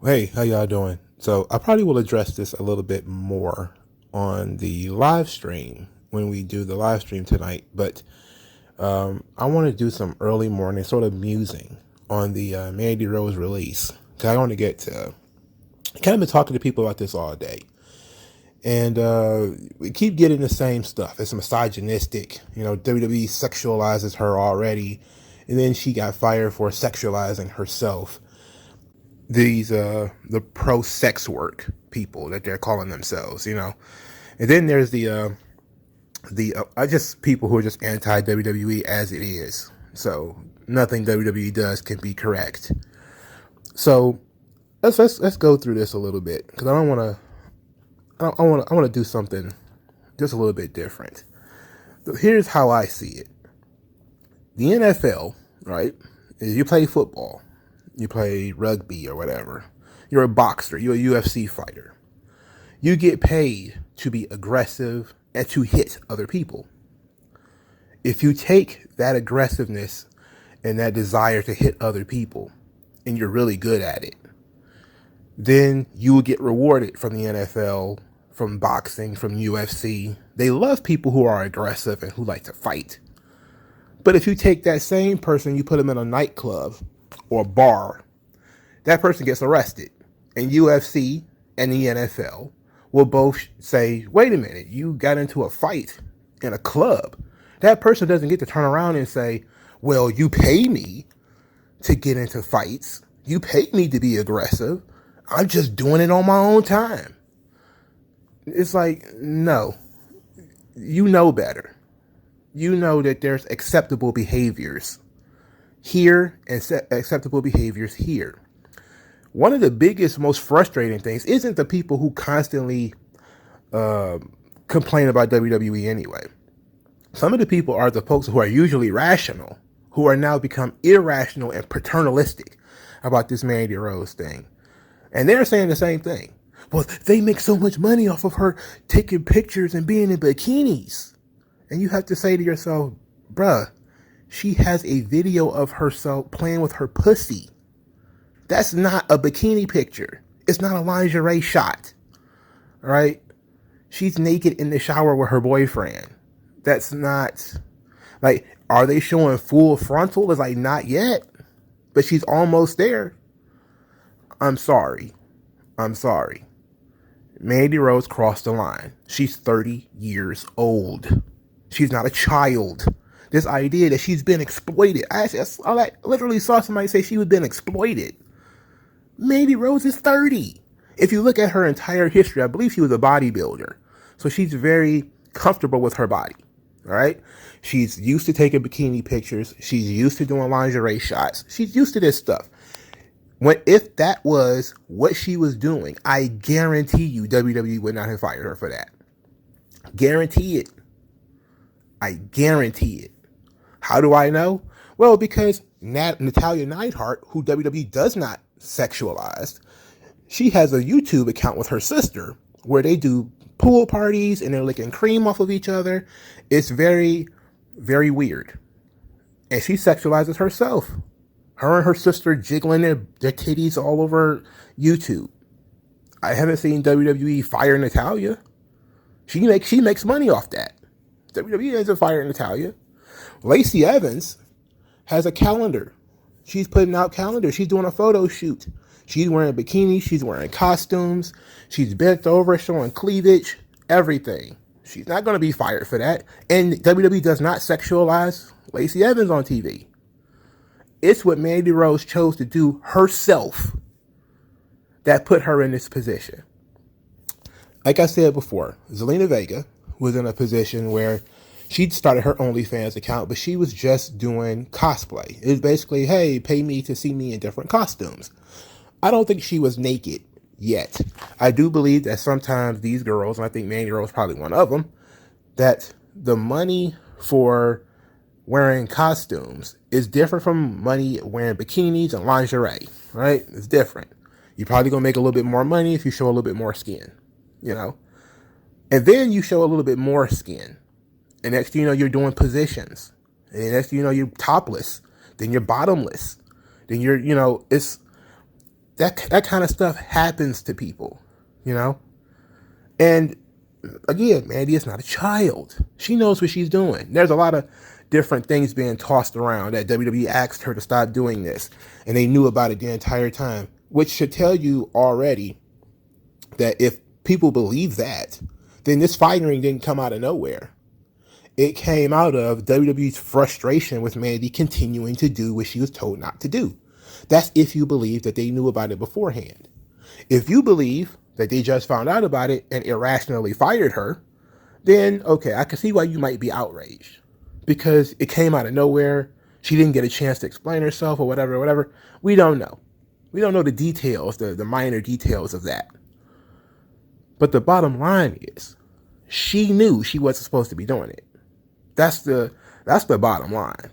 Hey, how y'all doing? So I probably will address this a little bit more on the live stream when we do the live stream tonight, but I want to do some early morning sort of musing on the Mandy Rose release, because I want to get to kind of been talking to people about this all day, and we keep getting the same stuff. It's misogynistic. WWE sexualizes her already, and then she got fired for sexualizing herself. These the pro sex work people that they're calling themselves, and then there's the just people who are just anti WWE as it is. So nothing WWE does can be correct. So let's go through this a little bit, because I want to do something just a little bit different. So here's how I see it. The NFL, right? Is you play football. You play rugby or whatever. You're a boxer. You're a UFC fighter. You get paid to be aggressive and to hit other people. If you take that aggressiveness and that desire to hit other people, and you're really good at it, then you will get rewarded from the NFL, from boxing, from UFC. They love people who are aggressive and who like to fight. But if you take that same person, you put them in a nightclub or bar, that person gets arrested. And UFC and the NFL will both say, wait a minute, you got into a fight in a club. That person doesn't get to turn around and say, well, you pay me to get into fights. You pay me to be aggressive. I'm just doing it on my own time. It's like, no, you know better. You know that there's acceptable behaviors here and acceptable behaviors here. One of the biggest, most frustrating things isn't the people who constantly complain about WWE anyway. Some of the people are the folks who are usually rational, who are now become irrational and paternalistic about this Mandy Rose thing. And they're saying the same thing. Well, they make so much money off of her taking pictures and being in bikinis. And you have to say to yourself, bruh, she has a video of herself playing with her pussy. That's not a bikini picture. It's not a lingerie shot. All right? She's naked in the shower with her boyfriend. That's not, like, are they showing full frontal? It's like, not yet. But she's almost there. I'm sorry. Mandy Rose crossed the line. She's 30 years old. She's not a child. This idea that she's been exploited. I literally saw somebody say she was been exploited. Mandy Rose is 30. If you look at her entire history, I believe she was a bodybuilder. So she's very comfortable with her body. All right? She's used to taking bikini pictures. She's used to doing lingerie shots. She's used to this stuff. If that was what she was doing, I guarantee you WWE would not have fired her for that. Guarantee it. I guarantee it. How do I know? Well, because Natalya Neidhart, who WWE does not sexualize, she has a YouTube account with her sister where they do pool parties and they're licking cream off of each other. It's very, very weird. And she sexualizes herself. Her and her sister jiggling their titties all over YouTube. I haven't seen WWE fire Natalya. She makes money off that. WWE isn't firing Natalya. Lacey Evans has a calendar. She's putting out calendars. She's doing a photo shoot. She's wearing bikinis. She's wearing costumes. She's bent over, showing cleavage, everything. She's not going to be fired for that. And WWE does not sexualize Lacey Evans on TV. It's what Mandy Rose chose to do herself that put her in this position. Like I said before, Zelina Vega was in a position where she'd started her OnlyFans account, but she was just doing cosplay. It was basically, hey, pay me to see me in different costumes. I don't think she was naked yet. I do believe that sometimes these girls, and I think Mandy Rose is probably one of them, that the money for wearing costumes is different from money wearing bikinis and lingerie, right? It's different. You're probably going to make a little bit more money if you show a little bit more skin, And then you show a little bit more skin. And next thing you know, you're doing positions. And next thing you know, you're topless. Then you're bottomless. Then you're, that kind of stuff happens to people, you know? And again, Mandy is not a child. She knows what she's doing. There's a lot of different things being tossed around that WWE asked her to stop doing this, and they knew about it the entire time, which should tell you already that if people believe that, then this firing didn't come out of nowhere. It came out of WWE's frustration with Mandy continuing to do what she was told not to do. That's if you believe that they knew about it beforehand. If you believe that they just found out about it and irrationally fired her, then okay, I can see why you might be outraged. Because it came out of nowhere. She didn't get a chance to explain herself or whatever. We don't know. We don't know the details, the minor details of that. But the bottom line is, she knew she wasn't supposed to be doing it. That's the bottom line.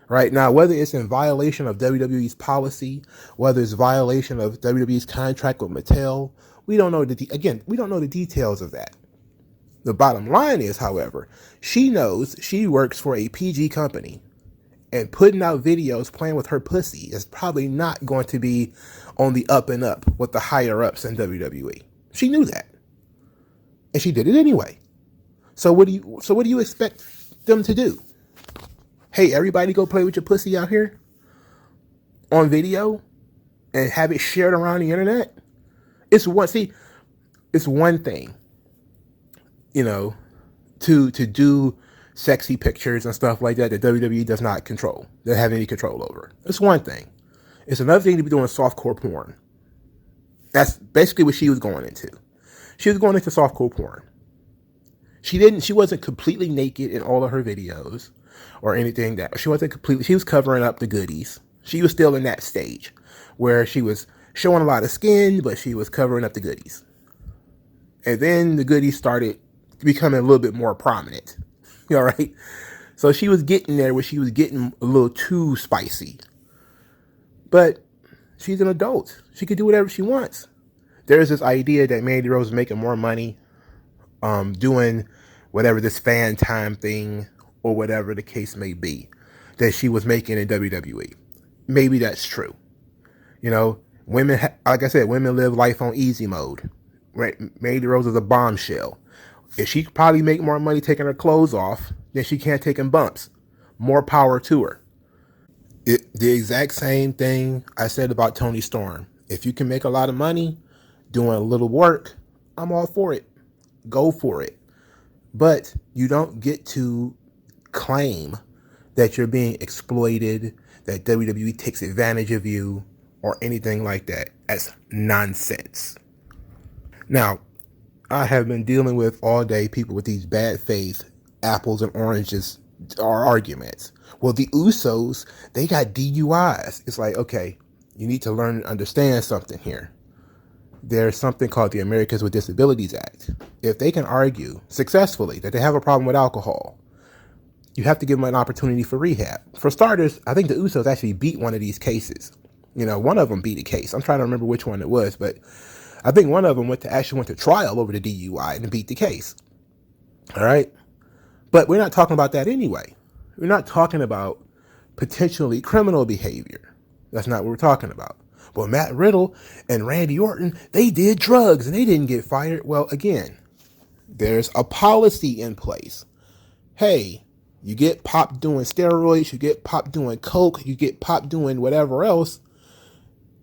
Right now, whether it's in violation of WWE's policy, whether it's violation of WWE's contract with Mattel, we don't know we don't know the details of that. The bottom line is, however, she knows she works for a PG company, and putting out videos playing with her pussy is probably not going to be on the up and up with the higher ups in WWE. She knew that, and she did it anyway. So what do you expect them to do? Hey, everybody go play with your pussy out here on video and have it shared around the internet? It's one thing, you know, to do sexy pictures and stuff like that WWE does not control, they have any control over. It's one thing. It's another thing to be doing softcore porn. That's basically what she was going into. She was going into softcore porn. She wasn't completely naked in all of her videos or anything that she was covering up the goodies. She was still in that stage where she was showing a lot of skin, but she was covering up the goodies. And then the goodies started becoming a little bit more prominent. All right. So she was getting there where she was getting a little too spicy. But she's an adult. She can do whatever she wants. There's this idea that Mandy Rose is making more money doing whatever this fan time thing or whatever the case may be that she was making in WWE. Maybe that's true. You know, women, like I said, women live life on easy mode. Right? Mandy Rose is a bombshell. If she could probably make more money taking her clothes off than she can taking bumps, more power to her. The exact same thing I said about Toni Storm. If you can make a lot of money doing a little work, I'm all for it. Go for it. But you don't get to claim that you're being exploited, that WWE takes advantage of you, or anything like that. That's nonsense. Now, I have been dealing with all day people with these bad faith apples and oranges arguments. Well, the Usos, they got DUIs. It's like, okay, you need to learn and understand something here. There's something called the Americans with Disabilities Act. If they can argue successfully that they have a problem with alcohol, you have to give them an opportunity for rehab. For starters, I think the Usos actually beat one of these cases. You know, one of them beat a case. I'm trying to remember which one it was, but I think one of them actually went to trial over the DUI and beat the case. All right? But we're not talking about that anyway. We're not talking about potentially criminal behavior. That's not what we're talking about. Well, Matt Riddle and Randy Orton, they did drugs and they didn't get fired. Well, again, there's a policy in place. Hey, you get popped doing steroids, you get popped doing coke, you get popped doing whatever else,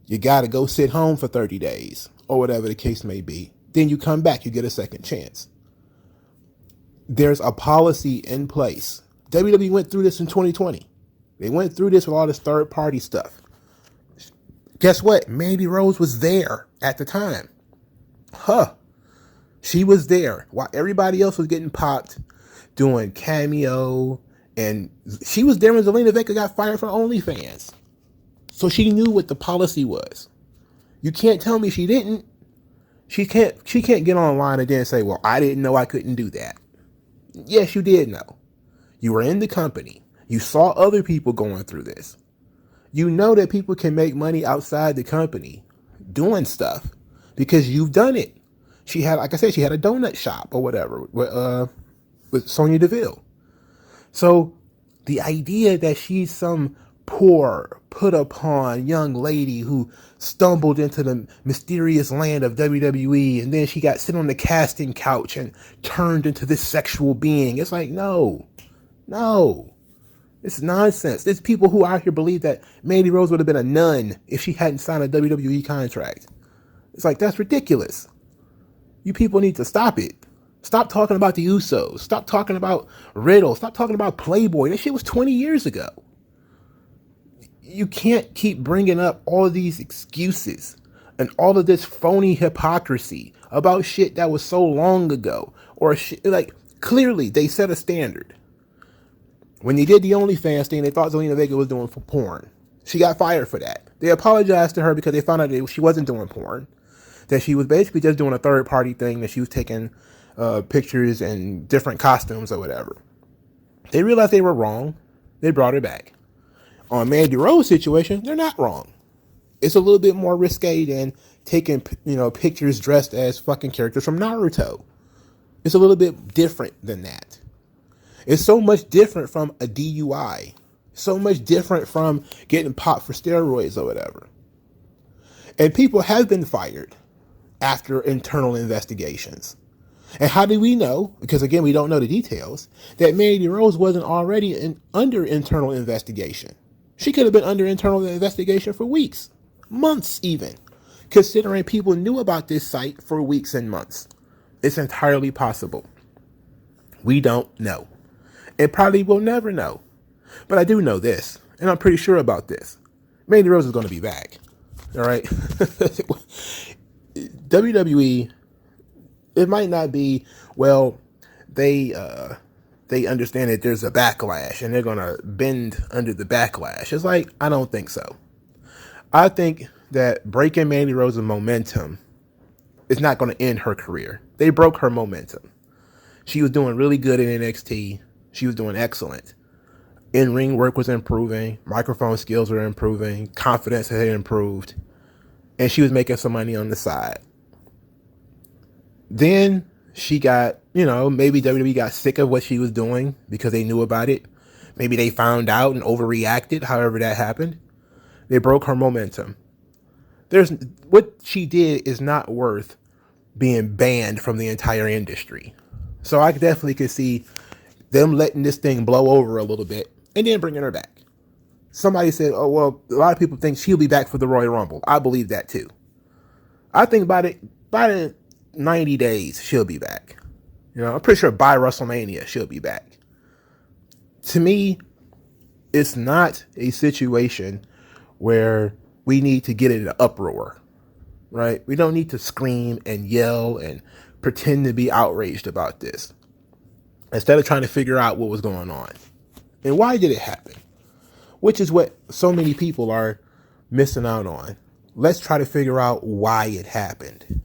you got to go sit home for 30 days or whatever the case may be. Then you come back, you get a second chance. There's a policy in place. WWE went through this in 2020. They went through this with all this third-party stuff. Guess what? Mandy Rose was there at the time. She was there while everybody else was getting popped, doing Cameo, and she was there when Zelina Vega got fired from OnlyFans. So she knew what the policy was. You can't tell me she didn't. She can't get online and then say, well, I didn't know I couldn't do that. Yes, you did know. You were in the company. You saw other people going through this. You know that people can make money outside the company doing stuff because you've done it. She had, like I said, she had a donut shop or whatever with Sonya Deville. So the idea that she's some poor, put upon young lady who stumbled into the mysterious land of WWE, and then she got sit on the casting couch and turned into this sexual being. It's like, no. It's nonsense. There's people who out here believe that Mandy Rose would have been a nun if she hadn't signed a WWE contract. It's like, that's ridiculous. You people need to stop it. Stop talking about the Usos. Stop talking about Riddle. Stop talking about Playboy. That shit was 20 years ago. You can't keep bringing up all of these excuses and all of this phony hypocrisy about shit that was so long ago. Or shit, like, clearly they set a standard. When they did the OnlyFans thing, they thought Zelina Vega was doing for porn. She got fired for that. They apologized to her because they found out that she wasn't doing porn. That she was basically just doing a third-party thing, that she was taking pictures and different costumes or whatever. They realized they were wrong. They brought her back. On Mandy Rose's situation, they're not wrong. It's a little bit more risque than taking, pictures dressed as fucking characters from Naruto. It's a little bit different than that. It's so much different from a DUI. So much different from getting popped for steroids or whatever. And people have been fired after internal investigations. And how do we know? Because again, we don't know the details, that Mandy Rose wasn't already under internal investigation. She could have been under internal investigation for weeks, months even, considering people knew about this site for weeks and months. It's entirely possible. We don't know. And probably will never know. But I do know this, and I'm pretty sure about this. Mandy Rose is going to be back. All right? WWE, it might not be, well, they understand that there's a backlash and they're going to bend under the backlash. It's like, I don't think so. I think that breaking Mandy Rose's momentum is not going to end her career. They broke her momentum. She was doing really good in NXT. She was doing excellent. In-ring work was improving. Microphone skills were improving. Confidence had improved. And she was making some money on the side. Then she got, maybe WWE got sick of what she was doing because they knew about it. Maybe they found out and overreacted, however that happened. They broke her momentum. What she did is not worth being banned from the entire industry. So I definitely could see them letting this thing blow over a little bit and then bringing her back. Somebody said, oh, well, a lot of people think she'll be back for the Royal Rumble. I believe that too. I think by the 90 days, she'll be back. I'm pretty sure by WrestleMania, she'll be back. To me, it's not a situation where we need to get in an uproar, right? We don't need to scream and yell and pretend to be outraged about this. Instead of trying to figure out what was going on. And why did it happen? Which is what so many people are missing out on. Let's try to figure out why it happened.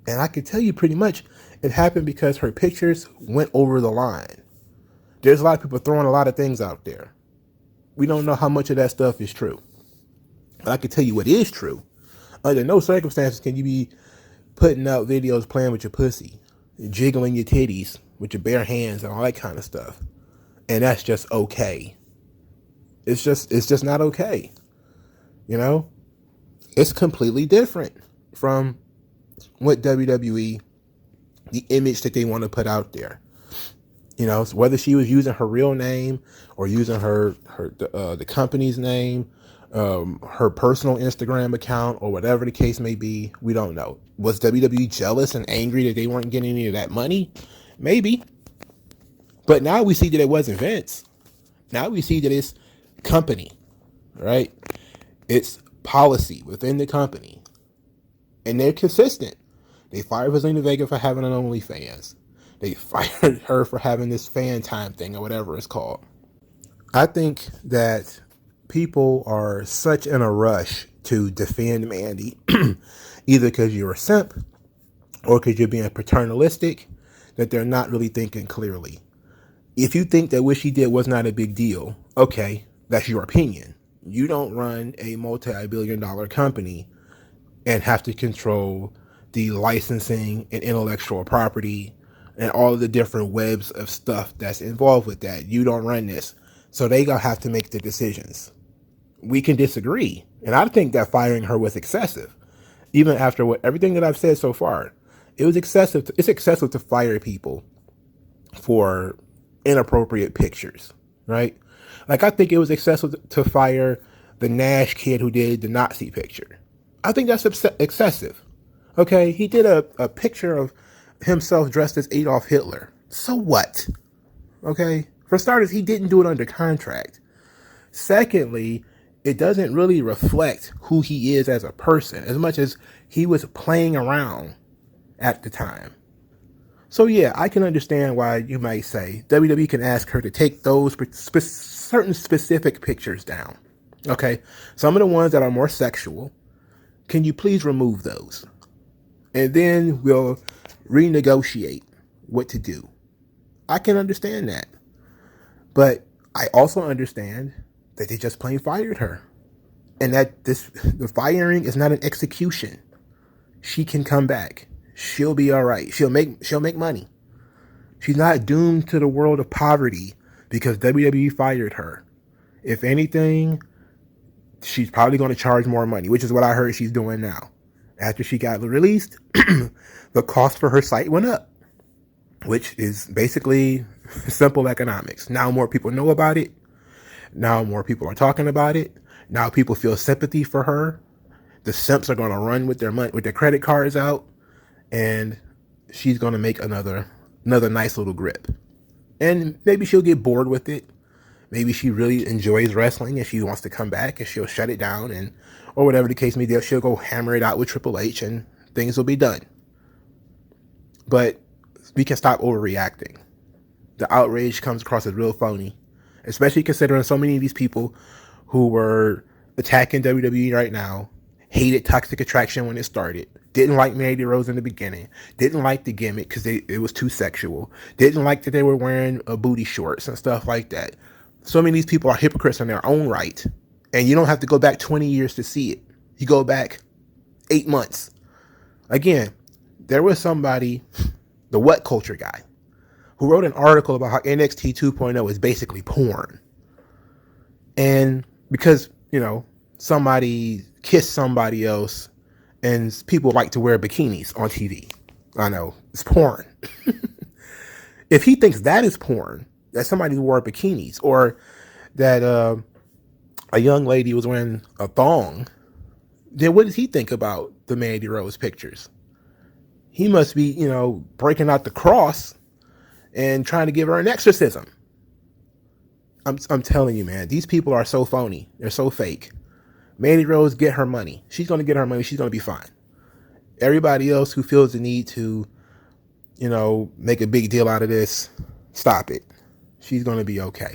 And I can tell you pretty much it happened because her pictures went over the line. There's a lot of people throwing a lot of things out there. We don't know how much of that stuff is true. But I can tell you what is true. Under no circumstances can you be putting out videos playing with your pussy, jiggling your titties with your bare hands and all that kind of stuff. And that's just okay. It's just not okay. It's completely different from what WWE, the image that they want to put out there. Whether she was using her real name or using the company's name, her personal Instagram account, or whatever the case may be, we don't know. Was WWE jealous and angry that they weren't getting any of that money? Maybe. But now we see that it wasn't Vince. Now we see that it's company, right? It's policy within the company. And they're consistent. They fired Zelina Vega for having an OnlyFans. They fired her for having this fan time thing or whatever it's called. I think that people are such in a rush to defend Mandy, either because you're a simp or because you're being paternalistic, that they're not really thinking clearly. If you think that what she did was not a big deal, okay, that's your opinion. You don't run a multi-billion-dollar company and have to control the licensing and intellectual property and all of the different webs of stuff that's involved with that. You don't run this. So they gonna have to make the decisions. we can disagree. And I think that firing her was excessive. Even after everything that I've said so far, it was excessive. It's excessive to fire people for inappropriate pictures, right? Like, I think it was excessive to fire the Nash kid who did the Nazi picture. I think that's excessive. Okay, he did a picture of himself dressed as Adolf Hitler. So what? Okay, for starters, he didn't do it under contract. Secondly, it doesn't really reflect who he is as a person as much as he was playing around at the time. So yeah, I can understand why you might say WWE can ask her to take those certain specific pictures down. Okay, some of the ones that are more sexual, can you please remove those? And then we'll renegotiate what to do. I can understand that. But I also understand that they just plain fired her. And that the firing is not an execution. She can come back. She'll be all right. She'll make money. She's not doomed to the world of poverty because WWE fired her. If anything, she's probably going to charge more money, which is what I heard she's doing now. After she got released, the cost for her site went up, which is basically simple economics. Now more people know about it. Now more people are talking about it. Now people feel sympathy for her. The simps are going to run with their money, with their credit cards out, and she's going to make another nice little grip. And maybe she'll get bored with it. Maybe she really enjoys wrestling and she wants to come back and she'll shut it down, and or whatever the case may be, she'll go hammer it out with Triple H and things will be done. But we can stop overreacting. The outrage comes across as real phony, especially considering so many of these people who were attacking WWE right now hated Toxic Attraction when it started, didn't like Mandy Rose in the beginning, didn't like the gimmick because it was too sexual, didn't like that they were wearing booty shorts and stuff like that. So many of these people are hypocrites in their own right, and you don't have to go back 20 years to see it. You go back 8 months. Again, there was somebody, the What Culture guy, who wrote an article about how NXT 2.0 is basically porn. And because, somebody kissed somebody else and people like to wear bikinis on TV. I know, it's porn. If he thinks that is porn, that somebody wore bikinis, or that a young lady was wearing a thong, then what does he think about the Mandy Rose pictures? He must be, breaking out the cross and trying to give her an exorcism. I'm telling you, man, these people are so phony. They're so fake. Mandy Rose, get her money. She's going to get her money. She's going to be fine. Everybody else who feels the need to, make a big deal out of this, stop it. She's going to be okay.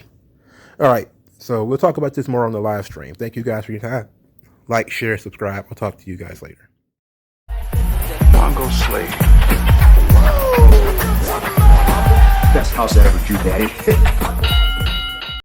All right. So we'll talk about this more on the live stream. Thank you guys for your time. Like, share, subscribe. I'll talk to you guys later. MagMongoSlade. Best house I ever drew, Daddy.